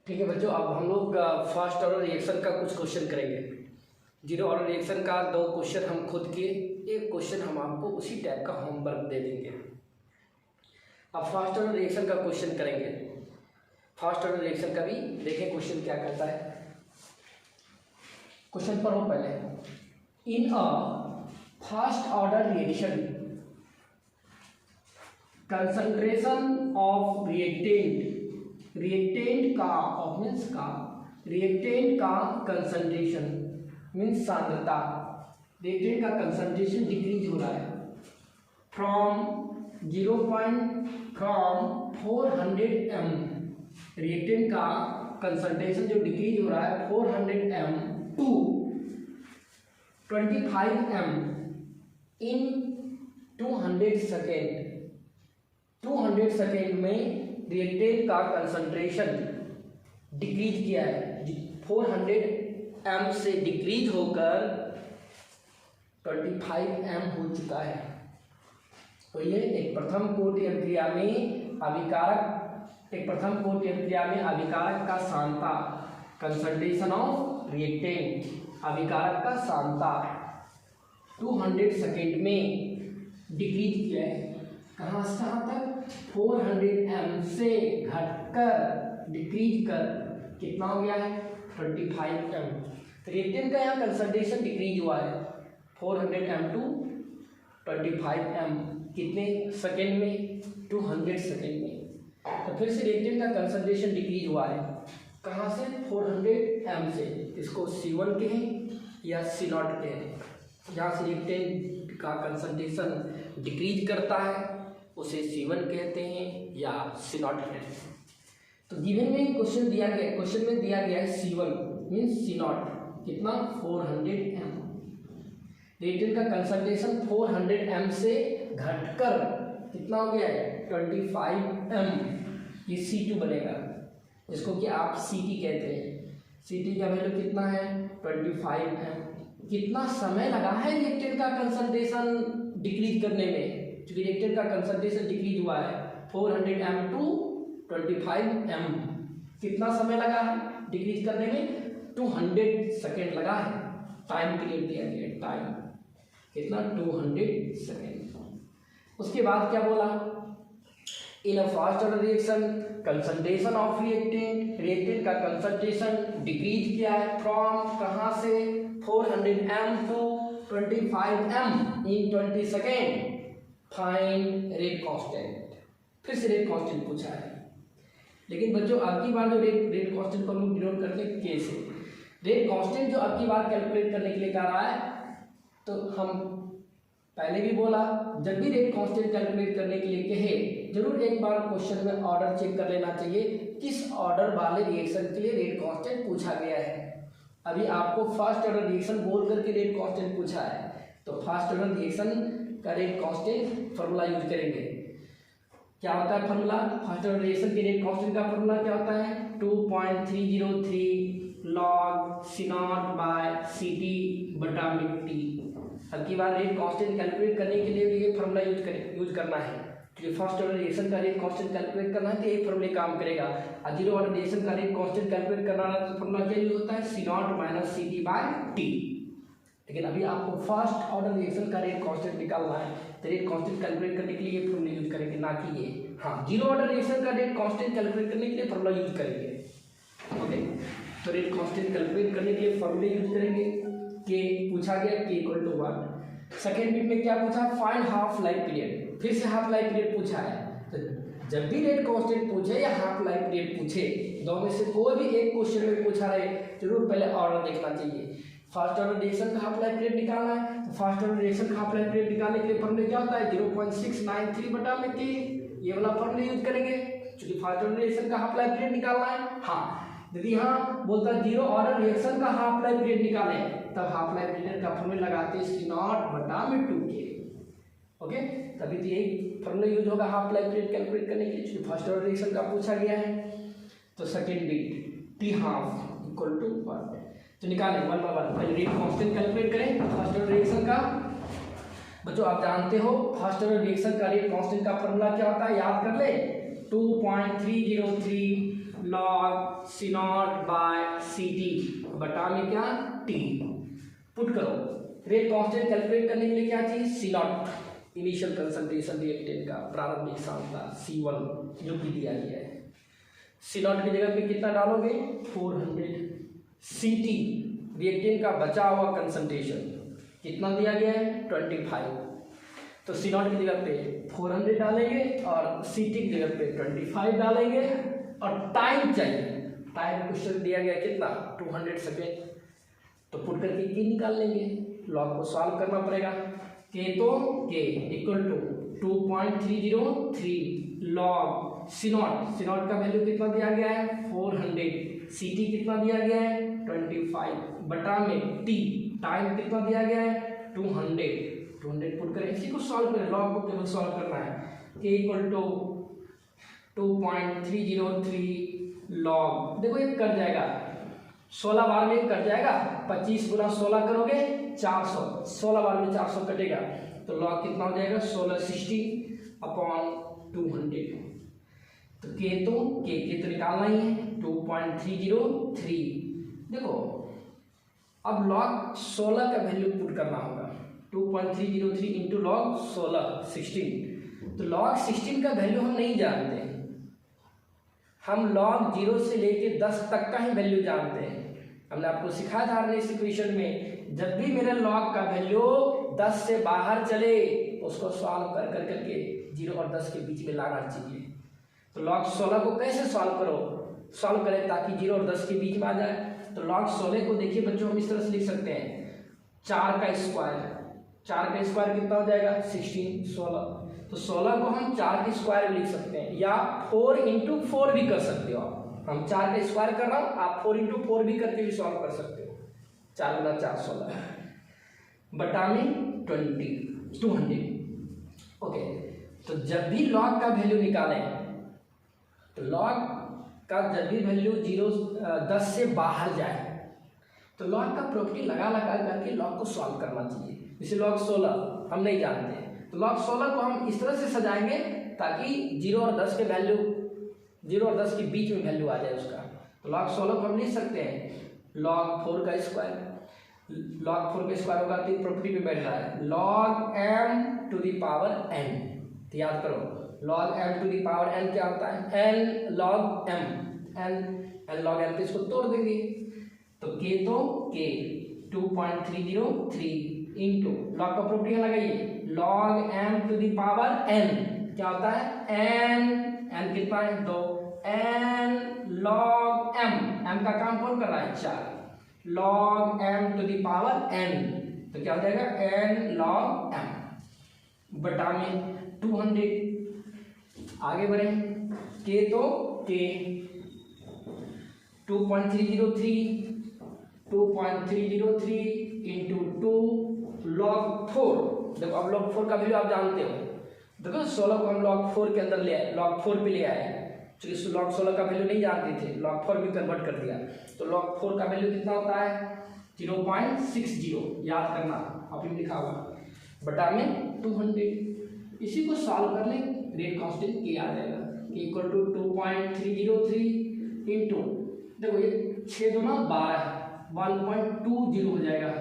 ठीक है बच्चों, अब हम लोग फर्स्ट ऑर्डर रिएक्शन का कुछ क्वेश्चन करेंगे। जीरो ऑर्डर रिएक्शन का 2 क्वेश्चन हम खुद किए, एक क्वेश्चन हम आपको उसी टाइप का होमवर्क दे देंगे। अब फर्स्ट ऑर्डर रिएक्शन का क्वेश्चन करेंगे। फर्स्ट ऑर्डर रिएक्शन का भी देखें क्वेश्चन क्या कहता है। क्वेश्चन पढ़ो पहले। In a first order reaction concentration of reactant का मीन्स का रिएक्टेंट का कंसंट्रेशन मीन्स सांद्रता, रिएक्टेंट का कंसंट्रेशन डिक्रीज हो रहा है फ्रॉम 400 m। रिएक्टेंट का कंसंट्रेशन जो डिक्रीज हो रहा है 400 m to 25 m in 200 second. 200 second में रिएक्टेंट का कंसंट्रेशन डिक्रीज किया है, 400 m से डिक्रीज होकर 25 m हो चुका है। तो ये एक प्रथम कोटि अभिक्रिया में अभिकारक का सांद्रता, कंसंट्रेशन ऑफ रिएक्टेंट, अभिकारक का सांद्रता 200 सेकेंड में डिक्रीज किया है। कहाँ से कहाँ तक? 400 m से घटकर डिक्रीज कर कितना हो गया है? 25 m। रिएक्टेंट का यहाँ कंसंट्रेशन डिक्रीज हुआ है 400 m टू 25 m कितने सेकेंड में? 200 सेकेंड में। तो फिर से रिएक्टेंट का कंसंट्रेशन डिक्रीज हुआ है, कहाँ से? 400 m से। इसको C1 कहें या C0 कहें। जहाँ से रिएक्टेंट का कंसंट्रेशन डिक्रीज करता है उसे C1 कहते हैं या C0 कहते हैं। तो गिवन में क्वेश्चन दिया गया है C1 मीन्स C0 कितना? 400 m। रिएक्टेंट का कंसंट्रेशन 400 m से घटकर कितना हो गया है? 25 m। ये C2 बनेगा, जिसको कि आप CT कहते हैं। CT का वैल्यू कितना है? 25 m। कितना समय लगा है रिएक्टेंट का कंसंट्रेशन डिक्रीज करने में? क्योंकि रिएक्टेंट का कंसंट्रेशन डिक्रीज हुआ है 400 m टू 25 m। कितना समय लगा है डिक्रीज करने में? 200 सेकेंड लगा है। टाइम पीरियड दिया गया है, टाइम कितना? 200 सेकेंड। उसके बाद क्या बोला? In a first order reaction concentration of reactant का कंसंट्रेशन डिक्रीज किया है फ्रॉम कहाँ से? 400 m to 25 m in 20 second. Find rate constant. फिर से रेट कांस्टेंट पूछा है, लेकिन बच्चों अब की बार जो रेट कांस्टेंट को हम लोग डिनोट करते हैं के से। रेट कांस्टेंट जो अब की बार कैलकुलेट करने के लिए कह रहा है, तो हम पहले भी बोला जब भी रेट कांस्टेंट कैलकुलेट करने के लिए कहे जरूर एक बार क्वेश्चन में ऑर्डर चेक कर लेना चाहिए, किस ऑर्डर वाले रिएक्शन के लिए रेट कांस्टेंट पूछा गया है। अभी आपको फर्स्ट ऑर्डर रिएक्शन बोल करके रेट कांस्टेंट पूछा है, तो फर्स्ट ऑर्डर रिएक्शन का रेट कांस्टेंट फॉर्मूला यूज करेंगे। क्या होता है फॉर्मूला? फर्स्ट ऑर्डर रिएक्शन के रेट कांस्टेंट का फॉर्मूला क्या होता है? 2.303 log C0 बाय CT बटा मिट्टी। अब की बार रेट कांस्टेंट कैलकुलेट करने के लिए ये फॉर्मूला यूज करना है, क्योंकि फर्स्ट ऑर्डर रिएक्शन का रेट कांस्टेंट कैलकुलेट करना है तो ये फॉर्मूले काम करेगा। और जीरो ऑर्डर रिएक्शन का रेट कांस्टेंट कैलकुलेट करना है तो फॉर्मूला क्या यूज होता है? C0 minus CT bye T। लेकिन अभी आपको फर्स्ट ऑर्डर रिएक्शन का रेट कांस्टेंट निकालना है, तो रेट कांस्टेंट कैलकुलेट करने के लिए ये फॉर्मूला यूज करेंगे, ना कि ये। हाँ, जीरो ऑर्डर रिएक्शन का रेट कांस्टेंट कैलकुलेट करने के लिए फॉर्मूला यूज करेंगे। ओके, तो रेट कांस्टेंट कैलकुलेट करने के लिए फॉर्मूले यूज करेंगे। के पूछा गया K = 1। सेकेंड बिट में क्या पूछा? Find half life period. फिर से हाफ लाइफ पीरियड पूछा है। तो जब भी रेट कांस्टेंट पूछे या हाफ लाइफ पीरियड पूछे, दो में से कोई भी एक क्वेश्चन में पूछा रहे, जरूर पहले ऑर्डर देखना चाहिए। फर्स्ट ऑर्डर रिएक्शन का हाफ लाइफ पीरियड निकालना है, तो फर्स्ट ऑर्डर रिएक्शन का हाफ लाइफ पीरियड निकालने के लिए फॉर्मूला क्या होता है? 0.693 बटा में K। ये वाला फॉर्मूला यूज करेंगे, क्योंकि फर्स्ट ऑर्डर रिएक्शन का हाफ लाइफ पीरियड निकालना है। हाँ, यदि यहाँ बोलता जीरो ऑर्डर रिएक्शन का हाफ लाइफ पीरियड निकाले, तब हाफ लाइफ पीरियड का फॉर्मूला लगाते हैं C0 बटा में 2K। ओके, तभी तो यही फॉर्मूला यूज होगा हाफ लाइफ पीरियड कैलकुलेट करने के लिए, क्योंकि फर्स्ट ऑर्डर रिएक्शन का पूछा गया है। तो second bit T half equal to 1। तो निकालें 1 बाय 1। पहले रेट कांस्टेंट कैलकुलेट करें फर्स्ट ऑर्डर रिएक्शन का। बच्चों आप जानते हो फर्स्ट ऑर्डर रिएक्शन का रेट कांस्टेंट का फॉर्मूला क्या होता है? याद कर ले, 2.303 log C naught by C T बटा में क्या टी। पुट करो, रेट कांस्टेंट कैलकुलेट करने के लिए क्या चाहिए, C naught initial concentration reactant का प्रारंभिक सांद्रता C1 जो कि दिया गया है। सी नॉट की जगह पे कितना डालोगे 400, सी टी रिएक्टेंट का बचा हुआ कंसंट्रेशन कितना दिया गया है 25, तो सी नॉट की जगह पे 400 डालेंगे और सी टी की जगह पे 25 डालेंगे और टाइम चाहिए, टाइम क्वेश्चन दिया गया कितना 200 सेकेंड, तो पुट करके के निकाल लेंगे, लॉग को सॉल्व करना पड़ेगा। के तो k equal to 2.303 log C naught का वैल्यू कितना दिया गया है 400, सी टी कितना दिया गया है 25 बटा में टी टाइम कितना दिया गया है 200 पुट करें, इसी को सॉल्व करें, लॉग को केवल सॉल्व करना है। के इक्वल टू 2.303 लॉग, देखो ये कट जाएगा 16 बार में कट जाएगा, 25 गुना 16 करोगे 400, 16 बार में 400 कटेगा, तो लॉग कितना हो जाएगा 1660/200। तो के तो निकालना ही है 2.303। देखो अब लॉग 16 का वैल्यू पुट करना होगा, 2.303 इंटू लॉग 16, तो लॉग 16 का वैल्यू हम नहीं जानते, हम लॉग 0 से लेके 10 तक का ही वैल्यू जानते हैं। हमने आपको सिखाया था इस इक्वेशन में, जब भी मेरे लॉग का वैल्यू 10 से बाहर चले उसको सॉल्व कर करके 0 और 10 के बीच में लाना चाहिए। तो लॉग 16 को कैसे सॉल्व करें ताकि 0 और 10 के बीच में आ जाए, तो लॉग 16 को देखिए बच्चों हम इस तरह से लिख सकते हैं 4 का स्क्वायर कितना हो जाएगा 16, 16, तो 16 को हम 4 के स्क्वायर में लिख सकते हैं या 4 इंटू 4 भी कर सकते हो आप, हम 4 का स्क्वायर कर रहा हूँ, आप 4 इंटू 4 भी करके भी सॉल्व कर सकते हो, 4 गुना 4 16 बटा में 200। ओके, तो जब भी लॉग का वैल्यू निकालें तो लॉग का जब भी वैल्यू 10 से बाहर जाए तो लॉग का प्रॉपर्टी लगा करके लॉग को सॉल्व करना चाहिए। जैसे लॉग 16 हम नहीं जानते हैं, तो log 16 को हम इस तरह से सजाएंगे ताकि 0 और 10 के वैल्यू 0 और 10 के बीच में वैल्यू आ जाए उसका। तो log 16 को हम लिख सकते हैं log 4 का स्क्वायर, log 4 का स्क्वायर होगा तो प्रॉपर्टी पे बैठ रहा है log m to the power n, तो याद करो log m to the power n क्या होता है n log m, n log m, तो इसको तोड़ देंगे, तो k 2.303 इंटू लॉग का प्रॉपर्टी लगाइए log m to the power n क्या होता है n कितना है 2, n log m का काम कौन कर रहा है 4, log m to the power n, तो क्या हो जाएगा n log m बटा में 200। आगे बढ़े, के तो के 2.303 इंटू 2 log 4, देखो अब log 4 का वैल्यू आप जानते हो, देखो 16 को हम log 4 के अंदर ले आए, log 4 पे ले आए, क्योंकि log 16 का वैल्यू नहीं जानते थे, log 4 भी कन्वर्ट कर दिया, तो log 4 का वैल्यू कितना होता है 0.60, याद करना आपने लिखा हुआ बटा में 200। इसी को सॉल्व कर ले, रेट कांस्टेंट के आ जाएगा, के इक्वल टू 2.303 इंटू देखो ये 6 दूना 12 1.20 हो जाएगा,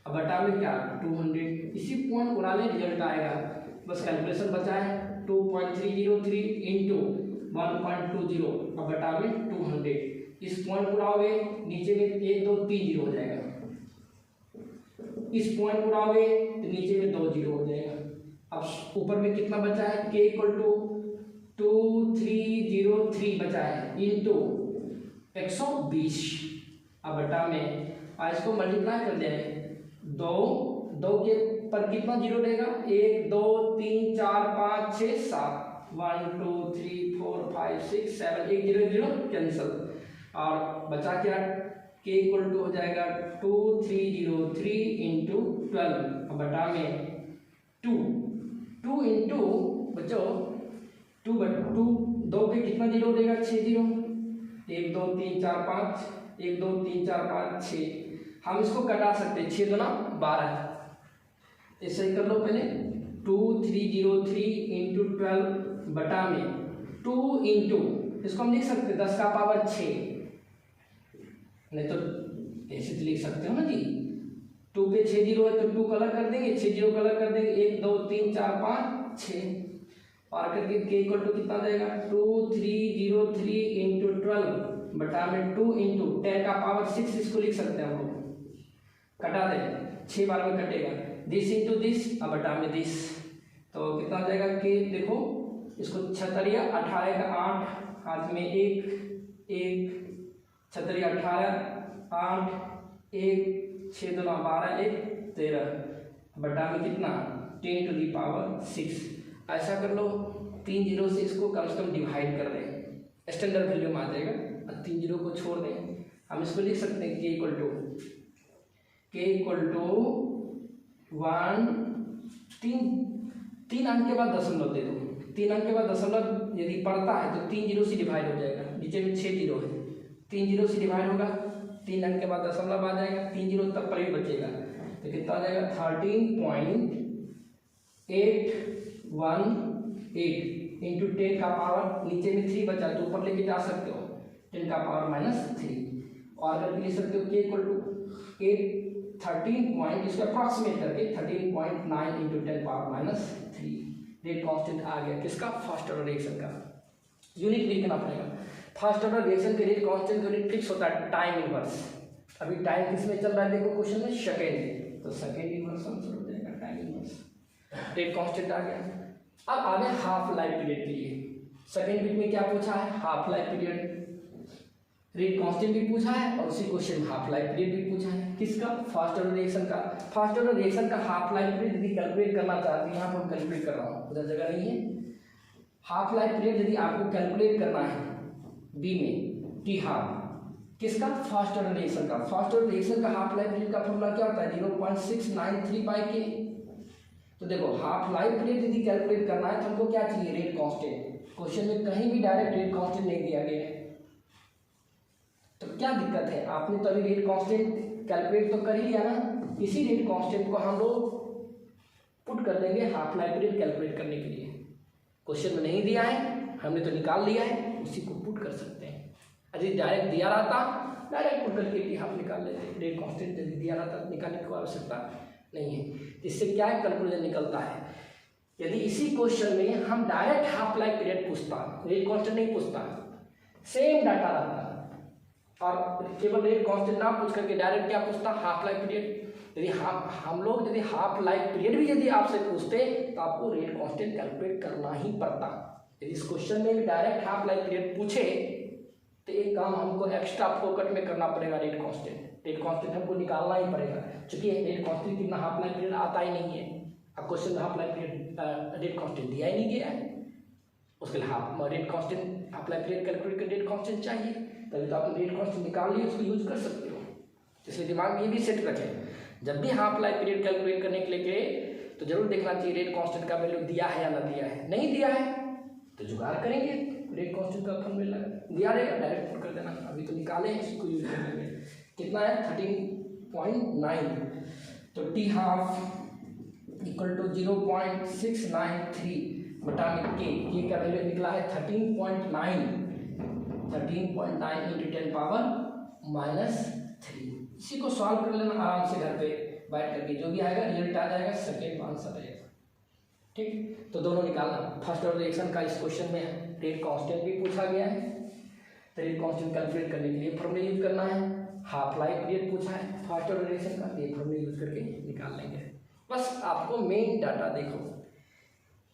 अब बटा में क्या 200, इसी पॉइंट उड़ाने रिजल्ट आएगा, बस कैलकुलेशन बचा है 2.303 इंटू 1.20 अब बटा में 200, इस पॉइंट उड़ाओगे नीचे में 1 2 3 0 हो जाएगा, इस पॉइंट उड़ाओगे तो नीचे में 2 0 हो जाएगा, अब ऊपर में कितना बचा है k इक्वल टू 2303 बचा है इंटू 120, अब बटा में इसको मल्टीप्लाई कर दें, 2 के पर कितना 0 रहेगा 1 2 3 4 5 6 7 1 2 3 4 5 6 7 1 0 0 कैंसिल, और बचा क्या k इक्वल टू हो जाएगा 2303 इंटू 12 अब बटा में 2 इंटू बच्चों 2 पे कितना 0 देगा 6 0, 1 2 3 4 5 1 2 3 4 5 6, हम इसको कटा सकते हैं 6 दूना 12, ऐसे ही कर लो पहले 2303 इंटू 12 बटा में 2 इंटू इसको हम लिख सकते हैं 10 का पावर 6, नहीं तो ऐसे तो लिख सकते हो ना जी, 2 पे 6 जीरो है तो 2 कलर कर देंगे, 6 जीरो कलर कर देंगे, 1 2 3 4 5 6 और करके के इक्वल टू कितना जाएगा 2303 इंटू 12 बटा में 2 इंटू 10 का पावर 6, इसको लिख सकते हैं हम लोग, कटा दें 6 बार में कटेगा, दिस इंटू दिस अब बटा में दिस, तो कितना हो जाएगा के देखो इसको 6 18 का 8 हाथ में 1 1 6 18 8 1 6 2 12 1 13 बटा में कितना 10 टू दी पावर 6। ऐसा कर लो 3 जीरो से इसको कम से कम डिवाइड कर दें, स्टैंडर्ड वैल्यू में आ जाएगा, 3 जीरो को छोड़ दें, हम इसको लिख सकते हैं के इक्वल टू 1 तीन अंक के बाद दशमलव दे दो, 3 अंक के बाद दशमलव यदि पड़ता है तो 3 जीरो से डिवाइड हो जाएगा, नीचे में 6 जीरो है, 3 जीरो से डिवाइड होगा, 3 अंक के बाद दशमलव आ जाएगा, 3 जीरो तब पर ही बचेगा, तो कितना आ जाएगा 13.818 इंटू 10 का पावर, नीचे में 3 बचा तो ऊपर लेके जा सकते हो 10 का पावर -3 और करके लिख सकते हो के इक्वल टू 13 पॉइंट इसको अप्रॉक्सीमेट करके 13.9 इंटू 10 पावर -3 रेट कांस्टेंट आ गया किसका फर्स्ट ऑर्डर रिएक्शन का। यूनिट लिखना पड़ेगा, फर्स्ट ऑर्डर रिएक्शन के रेट कांस्टेंट यूनिट फिक्स होता है टाइम इनवर्स, अभी टाइम किस में चल रहा है देखो क्वेश्चन में सेकंड, तो सेकंड इनवर्स आंसर हो जाएगा टाइम इनवर्स, रेट कांस्टेंट आ गया। अब आगे हाफ लाइफ पीरियड के लिए, सेकंड बीट में क्या पूछा है half life period, rate constant भी पूछा है और उसी क्वेश्चन हाफ लाइफ पीरियड भी पूछा है किसका फर्स्ट ऑर्डर रिएक्शन का। फर्स्ट ऑर्डर रिएक्शन का हाफ लाइफ पीरियड यदि कैलकुलेट करना चाहते हैं, यहाँ पर कैलकुलेट कर रहा हूँ उधर जगह नहीं है, हाफ लाइफ पीरियड यदि आपको कैलकुलेट करना है बी में टी हाफ किसका फर्स्ट ऑर्डर रिएक्शन का, फर्स्ट ऑर्डर रिएक्शन का हाफ लाइफ पीरियड का फॉर्मूला क्या होता है 0.693/k। तो देखो हाफ लाइफ पीरियड यदि कैलकुलेट करना है तो हमको क्या चाहिए रेट कांस्टेंट, क्वेश्चन में कहीं भी डायरेक्ट रेट कांस्टेंट नहीं दिया गया है, तो क्या दिक्कत है, आपने तो अभी रेट कांस्टेंट कैलकुलेट तो कर ही लिया ना, इसी रेट कांस्टेंट को हम लोग पुट कर देंगे हाफ लाइफ पीरियड कैलकुलेट करने के लिए, क्वेश्चन में नहीं दिया है हमने तो निकाल लिया है, उसी को पुट कर सकते हैं, यदि डायरेक्ट दिया रहता डायरेक्ट पुट करके भी हम निकाल लेते, रेट कांस्टेंट यदि दिया रहता निकालने की आवश्यकता नहीं है। इससे क्या है कंक्लूजन निकलता है, यदि इसी क्वेश्चन में हम डायरेक्ट हाफ लाइफ पीरियड पूछता, रेट कांस्टेंट नहीं पूछता, सेम डाटा रहता और केवल रेट कांस्टेंट ना पूछ करके डायरेक्ट क्या पूछता हाफ लाइफ पीरियड, यदि हम लोग यदि हाफ लाइफ पीरियड भी यदि आपसे पूछते तो आपको रेट कांस्टेंट कैलकुलेट करना ही पड़ता। यदि इस क्वेश्चन में भी डायरेक्ट हाफ लाइफ पीरियड पूछे तो एक काम हमको एक्स्ट्रा फोकट में करना पड़ेगा, रेट कांस्टेंट हमको निकालना ही पड़ेगा, क्योंकि रेट कांस्टेंट कितना हाफ लाइफ पीरियड आता ही नहीं है, अब क्वेश्चन में half life period rate constant दिया ही नहीं गया है, उसके लिए rate constant half life period calculate कर रेट कांस्टेंट चाहिए, तभी तो आपने रेट कांस्टेंट निकाल लिया उसको यूज कर सकते हो। इसलिए दिमाग में ये भी सेट रखें, जब भी हाफ लाइफ पीरियड कैलकुलेट करने के लिए गए तो जरूर देखना चाहिए रेट कांस्टेंट का वैल्यू दिया है या ना दिया है, नहीं दिया है तो जुगाड़ करेंगे, रेट कांस्टेंट का फॉर्मूला दिया रहेगा डायरेक्ट पुट कर देना, अभी तो निकाले हैं इसको यूज करेंगे, कितना है 13.9, तो टी हाफ इक्वल टू 0.693 बटा में के का वैल्यू निकला है 13.9 इंटू 10 पावर -3। इसी को सॉल्व कर लेना आराम से घर पे बैठ करके, जो भी आएगा रिजल्ट आ जाएगा, सेकेंड आंसर रहेगा। ठीक, तो दोनों निकालना, फर्स्ट ऑर्डर रिएक्शन का इस क्वेश्चन में रेट कांस्टेंट भी पूछा गया है, तो रेट कांस्टेंट कैलकुलेट करने के लिए फॉर्मूला यूज करना है, हाफ लाइफ पीरियड पूछा है फर्स्ट ऑर्डर रिएक्शन का, ये फॉर्मूला यूज करके निकाल लेंगे। बस आपको मेन डाटा देखो,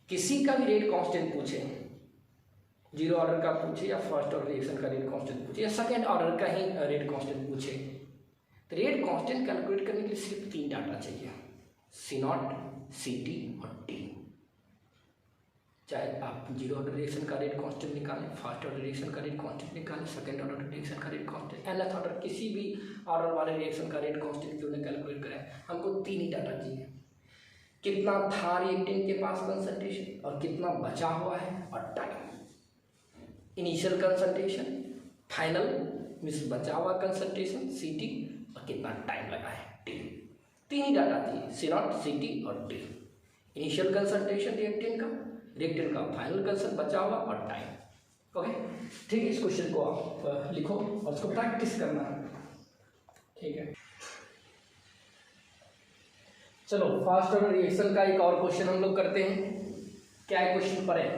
किसी का भी रेट कांस्टेंट पूछे, जीरो ऑर्डर का पूछे या फर्स्ट ऑर्डर रिएक्शन का रेट कांस्टेंट पूछे या सेकेंड ऑर्डर का ही रेट कांस्टेंट पूछे, तो रेट कांस्टेंट कैलकुलेट करने के लिए सिर्फ 3 डाटा चाहिए, C0, CT और T। चाहे आप जीरो ऑर्डर रिएक्शन का रेट कांस्टेंट निकालें, फर्स्ट ऑर्डर रिएक्शन का रेट कांस्टेंट निकालें, सेकंड ऑर्डर रिएक्शन का रेट कांस्टेंट, nth ऑर्डर किसी भी ऑर्डर वाले रिएक्शन का रेट कांस्टेंट क्यों ना कैलकुलेट करें, हमको 3 ही डाटा चाहिए, कितना था रिएक्टेंट के पास कंसंट्रेशन और कितना बचा हुआ है और time, initial concentration, final means बचा हुआ कंसंट्रेशन CT और कितना टाइम लगा है T। 3 ही डाटा चाहिए, C0, CT और T, इनिशियल कंसंट्रेशन रिएक्टेंट का, फाइनल कंसंट्रेशन बचा हुआ और टाइम। ओके, ठीक है। इस क्वेश्चन को आप लिखो और उसको प्रैक्टिस करना है, ठीक है। चलो फास्ट ऑर्डर रिएक्शन का एक और क्वेश्चन हम लोग करते हैं। क्या है क्वेश्चन पर है,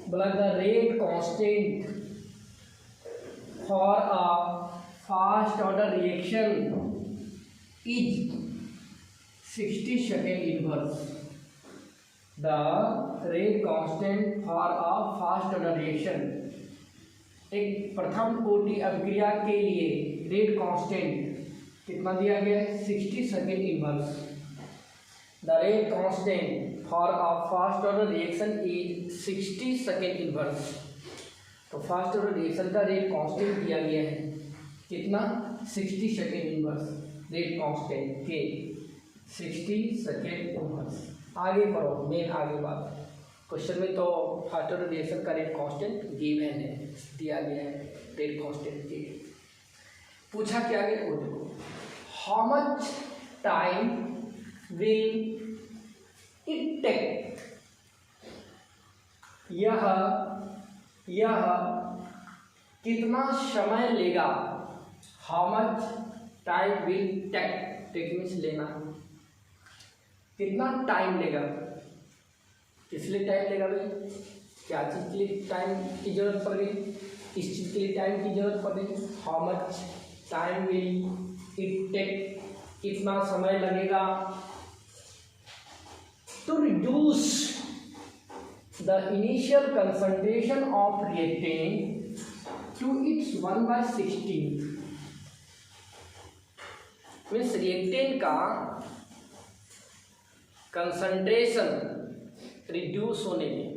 बोला the rate constant for a fast order reaction is 60 second inverse. The rate constant for a fast order reaction, एक प्रथम कोटि अभिक्रिया के लिए रेट कांस्टेंट कितना दिया गया है, 60 second inverse. The rate constant for a fast order reaction is 60 second inverse. तो फास्ट ऑर्डर रिएक्शन का रेट कांस्टेंट दिया गया है कितना, 60 सेकेंड इनवर्स। रेट कांस्टेंट के 60 सेकेंड इनवर्स। आगे पढ़ो, मेन आगे बात। क्वेश्चन में तो फास्ट ऑर्डर रिएक्शन का रेट कांस्टेंट गिवन है, दिया गया है रेट कांस्टेंट के। पूछा क्या गया वो देखो, how much time will it take, यह कितना समय लेगा। How much time will take, take means लेना, कितना टाइम लेगा, किस लिए टाइम लेगा भाई, क्या चीज़ के लिए टाइम की जरूरत पड़ गई, इस चीज़ के लिए टाइम की जरूरत पड़ गई। How much time will it take, कितना समय लगेगा to reduce the initial concentration of reactant to its 1/16। Means reactant का कंसंट्रेशन रिड्यूस होने में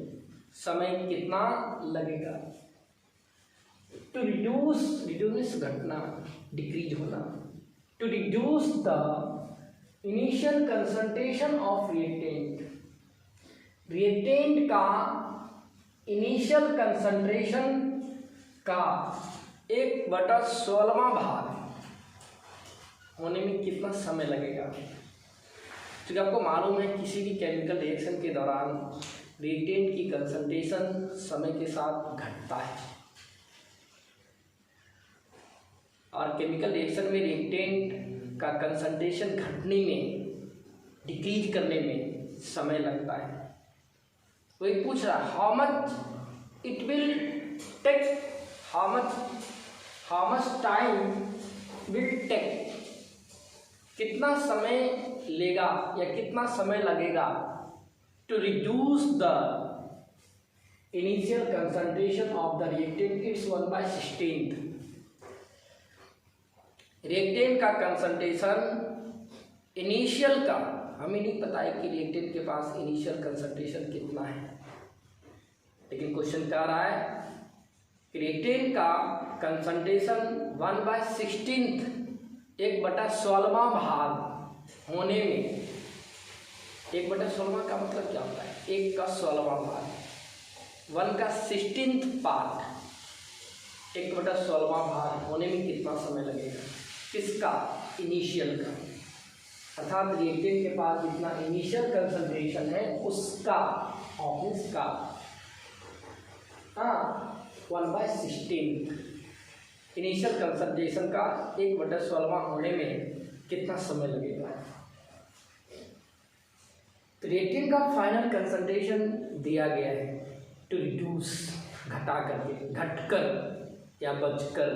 समय कितना लगेगा। टू रिड्यूस घटना, डिक्रीज होना। To reduce the initial concentration of reactant, reactant का इनिशियल कंसंट्रेशन का 1/16वां भाग होने में कितना समय लगेगा। क्योंकि आपको मालूम है किसी भी केमिकल रिएक्शन के दौरान रिएक्टेंट की कंसंट्रेशन समय के साथ घटता है, और केमिकल रिएक्शन में रिएक्टेंट का कंसंट्रेशन घटने में, डिक्रीज करने में समय लगता है। वही पूछ रहा है how much it will take, how much time will take, कितना समय लेगा या कितना समय लगेगा to reduce the initial concentration of the reactant it's 1/16। Reactant का कंसंट्रेशन इनिशियल का, हमें नहीं पता है कि रिएक्टेंट के पास इनिशियल कंसंट्रेशन कितना है, लेकिन क्वेश्चन क्या रहा है कि रिएक्टेंट का कंसंट्रेशन 1/16, 1/16वां भाग होने में, 1/16वां का मतलब क्या होता है, 1/16वां भाग, 1/16 पार्ट, 1/16वां भाग होने में कितना समय लगेगा, किसका, इनिशियल का। अर्थात रिएक्टेंट के पास जितना इनिशियल कंसंट्रेशन है उसका, ऑफिस का 1/16 इनिशियल कंसंट्रेशन का 1/16वां होने में कितना समय लगेगा। तो रिएक्टेंट का फाइनल कंसंट्रेशन दिया गया है टू रिड्यूस, घटा करके, घटकर या बचकर,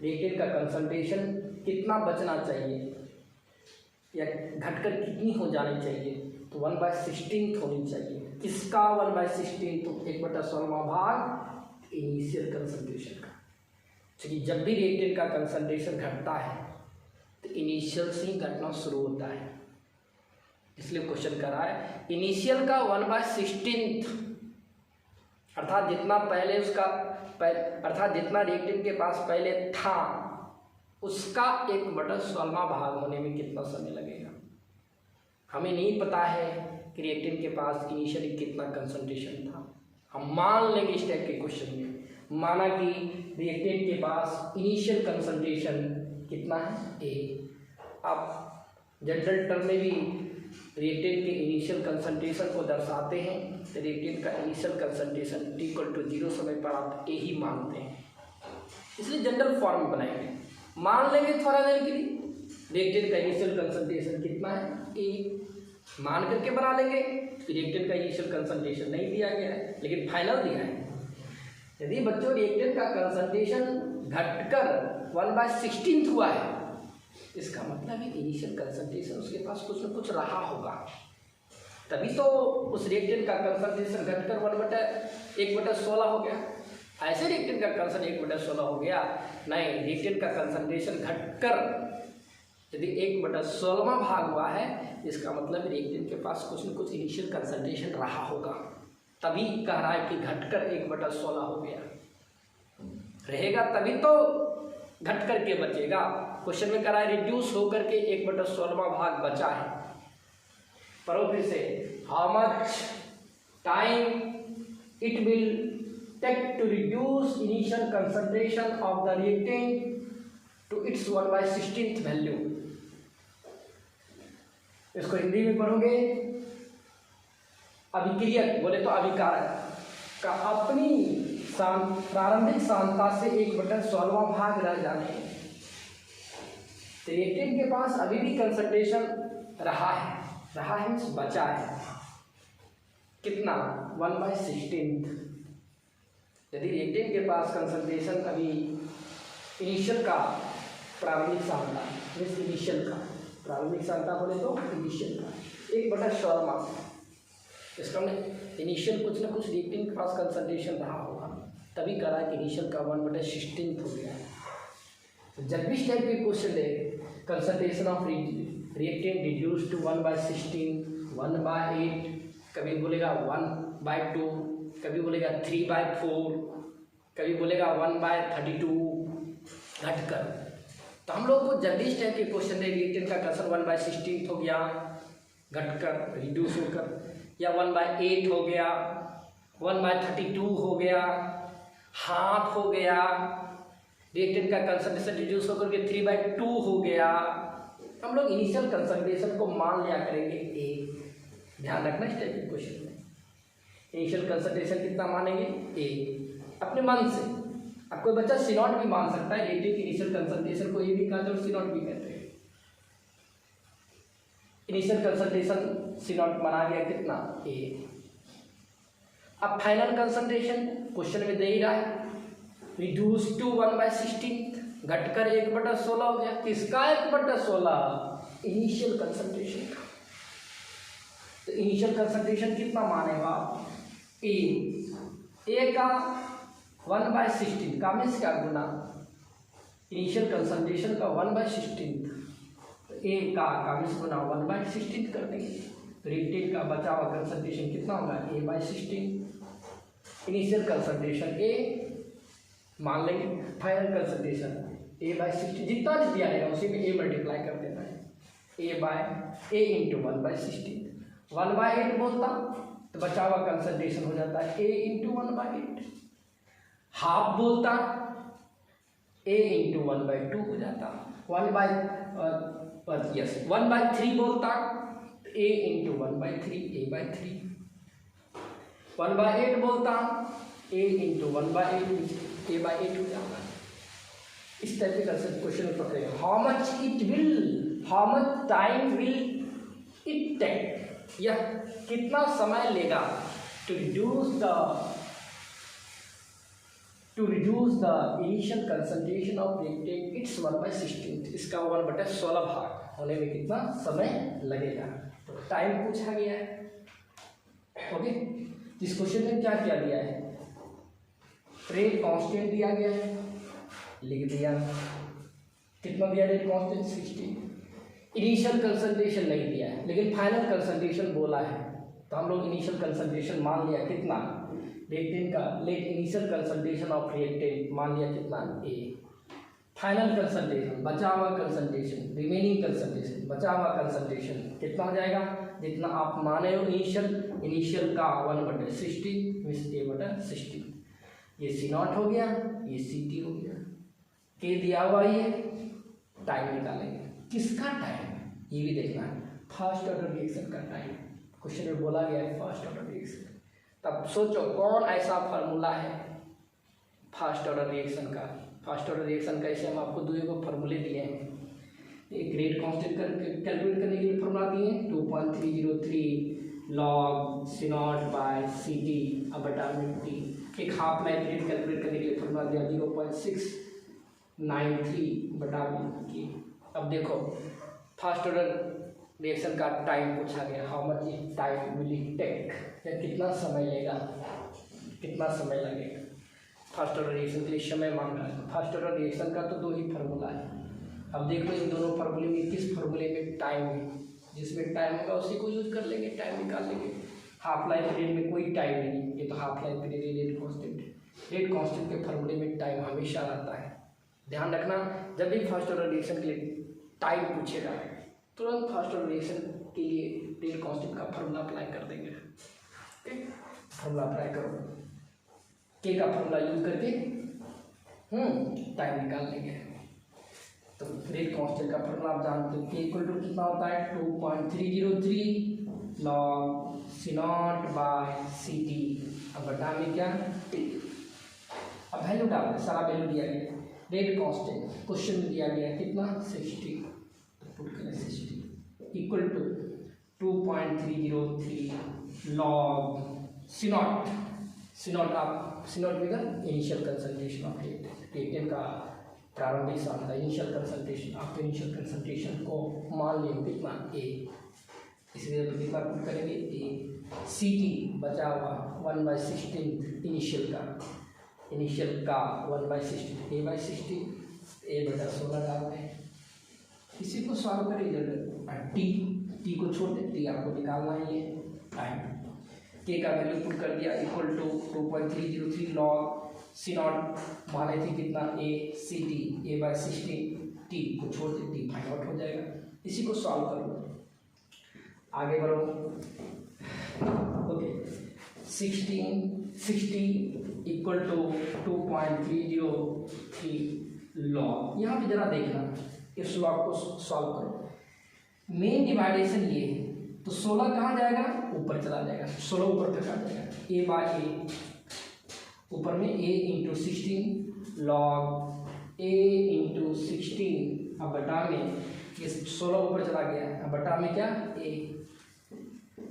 रिएक्टेंट का कंसंट्रेशन कितना बचना चाहिए या घटकर कितनी हो जानी चाहिए, तो 1/16 होनी चाहिए। किसका 1/16, तो 1/16वां भाग इनिशियल कंसंट्रेशन का। क्योंकि जब भी रिएक्टेंट का कंसंट्रेशन घटता है तो इनिशियल से ही घटना शुरू होता है, इसलिए क्वेश्चन कर रहा है इनिशियल का 1/16, अर्थात जितना पहले उसका, अर्थात जितना रिएक्टेंट के पास पहले था उसका 1/16वां भाग होने में कितना समय लगेगा। हमें नहीं पता है कि रिएक्टेंट के पास इनिशियली कितना कंसंट्रेशन था, हम मान लेंगे इस टाइप के क्वेश्चन में, माना कि रिएक्टेंट के पास इनिशियल कंसंट्रेशन कितना है, ए। अब जनरल टर्म में भी रिएक्टेंट के इनिशियल कंसंट्रेशन को दर्शाते हैं रिएक्टेंट का इनिशियल कंसंट्रेशन t=0 समय पर आप ए ही मानते हैं, इसलिए जनरल फॉर्म बनाएंगे, मान लेंगे थोड़ा देर के लिए रिएक्टेंट का इनिशियल कंसंट्रेशन कितना है ए, मान करके बना लेंगे। रिएक्टेंट का इनिशियल कंसंट्रेशन नहीं दिया गया है लेकिन फाइनल दिया है। यदि बच्चों रिएक्टेंट का कंसंट्रेशन घटकर 1/16 हुआ है, इसका मतलब है इनिशियल कंसंट्रेशन उसके पास कुछ न कुछ रहा होगा, तभी तो उस रिएक्टेंट का कंसंट्रेशन घटकर 1/16 हो गया। ऐसे रिएक्टेंट का कंसंट्रेशन 1/16 हो गया नहीं, रिएक्टेंट का कंसंट्रेशन घटकर यदि 1/16वां भाग हुआ है, इसका मतलब रिएक्टेंट के पास कुछ न कुछ इनिशियल कंसंट्रेशन रहा होगा, तभी कह रहा है कि घटकर 1/16 हो गया। रहेगा तभी तो घट करके बचेगा। क्वेश्चन में कह रहा है रिड्यूस होकर के 1/16वां भाग बचा है। पढ़ो फिर से, how much time it will take to reduce initial concentration of the reactant to its 1/16 value. इसको हिंदी में पढ़ोगे, अभिक्रियक बोले तो अभिकारक का अपनी प्रारंभिक सांद्रता से 1/16वां भाग रह जाने, तो रिएक्टेंट के पास अभी भी कंसंट्रेशन रहा है मीन्स बचा है कितना 1/16। यदि रिएक्टेंट के पास कंसंट्रेशन अभी इनिशियल का प्रारंभिक सांद्रता मीन्स इनिशियल का प्रारंभिक सांद्रता बोले तो इनिशियल का 1/16वां, इसका मतलब इनिशियल कुछ ना कुछ रिएक्टेंट के पास कंसंट्रेशन रहा होगा, तभी कह रहा है कि इनिशियल का 1/16 हो गया है। जब भी इस टाइप के क्वेश्चन दे, concentration of reactant reduce to 1/16, 1/8, कभी बोलेगा 1/2, कभी बोलेगा 3/4, कभी बोलेगा 1/32 घटकर। तो हम लोग को जब भी इस टाइप के क्वेश्चन दे, रिएक्टेंट का कंसंट्रेशन 1/16 हो गया घटकर रिड्यूस होकर, या 1/8 हो गया, 1/32 हो गया, हाफ हो गया, रिएक्टेंट का कंसंट्रेशन रिड्यूस होकर के 3/2 हो गया, हम लोग इनिशियल कंसंट्रेशन को मान लिया करेंगे ए। ध्यान रखना इस टाइप के क्वेश्चन में इनिशियल कंसंट्रेशन कितना मानेंगे ए, अपने मन से। अब कोई बच्चा C0 भी मान सकता है, रिएक्टेंट की इनिशियल कंसंट्रेशन को ए भी कहते हैं और C0 भी कहते हैं। इनिशियल कंसंट्रेशन C0 माना गया कितना ए। अब फाइनल कंसंट्रेशन क्वेश्चन में दे ही रहा है, रिड्यूस टू 1/16 घटकर 1/16 हो गया। किसका 1/16? इनिशियल कंसंट्रेशन का। तो इनिशियल कंसंट्रेशन कितना मानेगा ए का 1/16 का मीन्स क्या गुना इनिशियल कंसंट्रेशन का 1/16, तो ए का मीन्स गुना 1/16 कर देंगे, तो रिएक्टेंट का बचा हुआ कंसंट्रेशन कितना होगा A/16। इनिशियल कंसंट्रेशन ए मान लेंगे, फाइनल कंसंट्रेशन A/16, जितना भी दिया रहेगा उसी में A मल्टीप्लाई कर देना है, A इंटू 1/16। 1/8 बोलता तो बचा हुआ कंसंट्रेशन हो जाता है A इंटू 1/8। हाफ बोलता A इंटू 1/2 हो जाता, 1/3 बोलता A इंटू 1/3 A/3। 1/8 बोलता A इंटू 1/8 A/8 हो जाता। इस टाइप के क्वेश्चन पकड़े, how much time will it take, यह कितना समय लेगा to reduce the initial concentration of reactant it's 1/16, इसका 1/16 भाग होने में कितना समय लगेगा। तो टाइम पूछा गया है। ओके, इस क्वेश्चन में क्या क्या दिया है, रेट कांस्टेंट दिया गया है, लिख दिया, कितना दिया रेट कांस्टेंट 60। इनिशियल कंसंट्रेशन नहीं दिया है लेकिन फाइनल कंसंट्रेशन बोला है, तो हम लोग इनिशियल कंसंट्रेशन मान लिया कितना रिएक्टेंट का, let initial concentration of reactant मान लिया कितना ए। फाइनल कंसंट्रेशन बचा हुआ कंसंट्रेशन, रिमेनिंग कंसंट्रेशन बचा हुआ कंसंट्रेशन कितना हो जाएगा, जितना आप माने हो इनिशियल का 1/60 मीन्स A/16। ये C0 हो गया, ये CT हो गया, के दिया हुआ ये टाइम निकालेंगे। किसका टाइम ये भी देखना है, फर्स्ट ऑर्डर रिएक्शन का टाइम। क्वेश्चन में बोला गया है फर्स्ट ऑर्डर रिएक्शन, तब सोचो कौन ऐसा फार्मूला है फास्ट ऑर्डर रिएक्शन का। फास्ट ऑर्डर रिएक्शन का इसे हम आपको दो फार्मूले दिए हैं। एक रेट कांस्टेंट कैलकुलेट करने के लिए फार्मूला दिए हैं 2.303 log C naught by C T अब बटा टी। एक हाफ लाइफ रेट कैलकुलेट करने के लिए फार्मूला दिया 0.693 बटा टी। अब देखो फास्ट ऑर्डर रिएक्शन का टाइम पूछा गया, how much time will it take, या कितना समय लेगा, कितना समय लगेगा। फास्ट ऑर्डर रिएक्शन के लिए समय मांग रहा है। फास्ट ऑर्डर रिएक्शन का तो दो ही फार्मूला है। अब देखो इन दोनों फार्मूले में किस फार्मूले में टाइम है, जिसमें टाइम होगा उसी को यूज कर लेंगे, टाइम निकाल लेंगे। हाफ लाइफ पीरियड में कोई टाइम नहीं, ये तो हाफ लाइफ पीरियड है रेट कांस्टेंट। रेट कांस्टेंट के फार्मूले में टाइम हमेशा रहता है। ध्यान रखना जब भी फास्ट ऑर्डर रिएक्शन के लिए टाइम पूछेगा तुरंत फास्ट ऑर्डर रिएक्शन के लिए रेट कांस्टेंट का फार्मूला अप्लाई कर देंगे। ठीक, फार्मूला अप्लाई करो, के का फार्मूला यूज करके टाइम निकाल लेंगे। तो रेट कांस्टेंट का फार्मूला आप जानते हो, के इक्वल टू कितना होता है 2.303 log C naught by C T अब बटा में क्या टी। अब वैल्यू डाल दें, सारा वैल्यू दिया गया। रेट कांस्टेंट क्वेश्चन में दिया गया कितना 60, तो पुट करें 60 equal to 2.303 log C naught. C naught में इनिशियल कंसंट्रेशन ऑफ रेट का प्रारंभिक सांद्रता, इनिशियल कंसंट्रेशन। आप इनिशियल कंसंट्रेशन को मान लियो कितना ए, इसलिए तो कितना पुट करेंगे ए। सी टी बचा हुआ 1/16 इनिशियल का 1/16 a/16 a बटा 16 डाल दें। इसी को सॉल्व करें रिजल्ट टी को छोड़ दें, टी आपको निकालना ही है टाइम। के का वैल्यू पुट कर दिया equal to 2.303 log C naught माने थे कितना ए सी टी a/16 टी को छोड़ दे टी फाइंड आउट हो जाएगा। इसी को सॉल्व करो, आगे बढ़ो। Okay 60 equal to 2.303 log. यहाँ पे जरा देखना, इस लॉग को सॉल्व करो। मेन डिवाइडेशन ये है तो 16 कहाँ जाएगा, ऊपर चला जाएगा, 16 ऊपर तक आ जाएगा। a/a ऊपर में a into 16 log a into 16 अब बटा में ये 16 ऊपर चला गया, अब बटा में क्या a,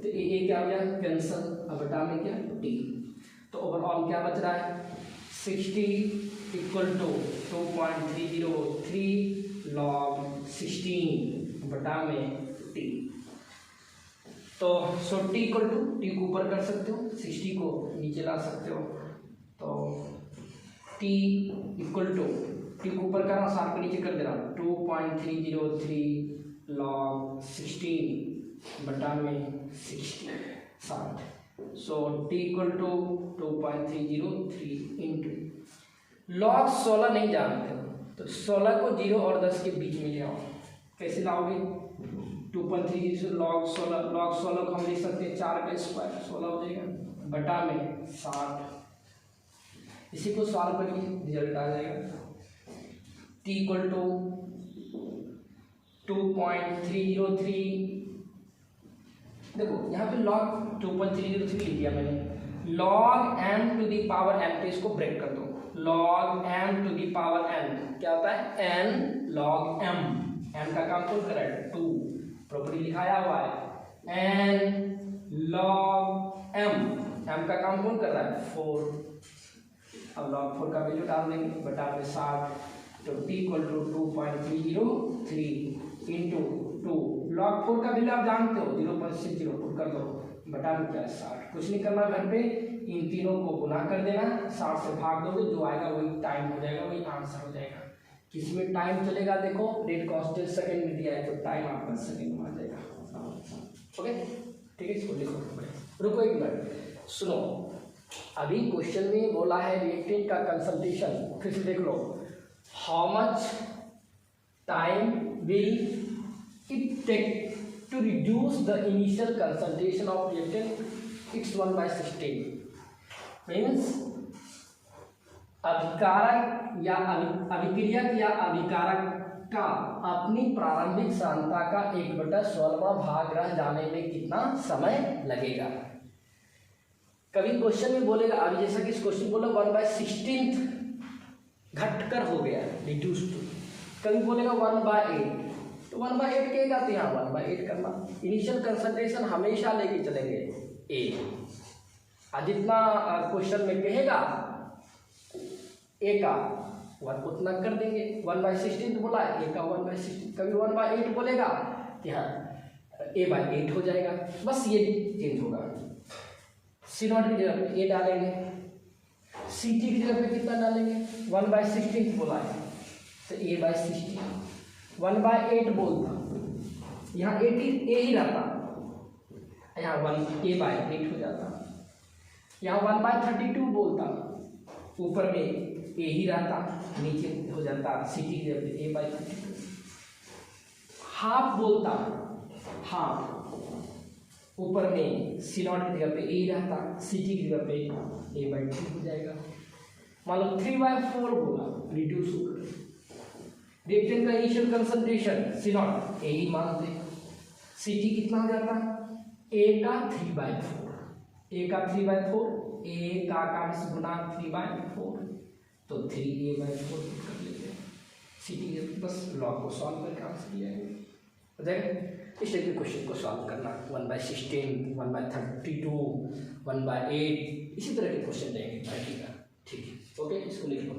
तो a क्या हो गया कैंसल, अब बटा में क्या t। तो ओवरऑल क्या बच रहा है 60 इक्वल टू 2.303 लॉग 16 बटा में t। तो सो टी इक्वल टू टी को ऊपर कर सकते हो, 60 को नीचे ला सकते हो। तो टी इक्वल टू टी को ऊपर करना, 7 को नीचे कर दे रहा हूँ 2.303 लॉग 16 बटा में 60। So T equal to 2.303 into log 16 नहीं जानते हो तो 16 को 0 और 10 के बीच में ले आओ। कैसे लाओगे 2.3 लॉग 16 को हम लिख सकते हैं 4 का स्क्वायर 16 हो जाएगा बटा में 60। इसी को सॉल्व करिए रिजल्ट आ जाएगा टी इक्वल टू 2.303। देखो यहाँ पे लॉग 2.303 लिख दिया मैंने, log m to the power n पे इसको ब्रेक कर दो। Log m to the power n क्या होता है n log m, m का काम कौन कर रहा है 2, प्रॉपर्टी लिखाया हुआ है n log m, m का काम कौन कर रहा है 4। अब log 4 का वैल्यू डाल देंगे बटा में 60। तो t equal to 2.303 into 2 log 4 का वैल्यू आप जानते हो 0.60 पुट कर दो बटा में क्या 60। कुछ नहीं करना घर पे, इन तीनों को गुना कर देना, 60 से भाग दोगे जो आएगा वही टाइम हो जाएगा, वही आंसर हो जाएगा। किसमें टाइम चलेगा देखो, रेट कांस्टेंट सेकंड में दिया है तो टाइम आपका सेकंड में आ जाएगा। ओके ठीक है, इसको लिखो। रुको एक मिनट सुनो, अभी क्वेश्चन में बोला है रिएक्टेंट का कंसंट्रेशन, फिर से देख लो how much time will it take to reduce the initial concentration of reactant, it's 1/16 means अभिकारक या अभिक्रियक या अभिकारक का अपनी प्रारंभिक सांद्रता का 1/16वां भाग रह जाने में कितना समय लगेगा। कभी क्वेश्चन में बोलेगा, अभी जैसा कि इस क्वेश्चन बोला 1/16 घटकर हो गया, रिड्यूस टू। कभी बोलेगा 1/8, तो 1/8 कहेगा तो यहाँ 1/8 करना। इनिशियल कंसंट्रेशन हमेशा लेके चलेंगे ए, और जितना क्वेश्चन में कहेगा ए का उतना कर देंगे। 1/16 बोला, ए का 1/16। कभी 1/8 बोलेगा तो यहाँ A/8 हो जाएगा, बस ये चेंज होगा। C0 की जगह पे ए डालेंगे, CT की जगह पे कितना डालेंगे, 1/16 बोला है तो A/16। 1/8 बोलता, यहाँ ए ही रहता, यहाँ A/8 हो जाता। यहाँ 1/32 बोलता, ऊपर में ए ही रहता, नीचे हो जाता CT की जगह पे A/32। हाफ बोलता, हाफ, ऊपर में C0 की जगह पे ए ही रहता, CT की जगह पे A/2 हो जाएगा। मान लो 3/4 बोला, रिड्यूस होकर रिएक्टेंट का इनिशियल कंसंट्रेशन C0 ए ही मानते, CT कितना हो जाता, A का 3/4, A का 3/4, A का गुना 3/4, तो 3A/4 कर लेते हैं। CT बस लॉग को सॉल्व करके आंसर किया है। हो जाएगा। इस टाइप के क्वेश्चन को सॉल्व करना, 1/16, 1/32, 1/8, इसी तरह के क्वेश्चन देंगे। ठीक है, ओके, इसको लिख लो।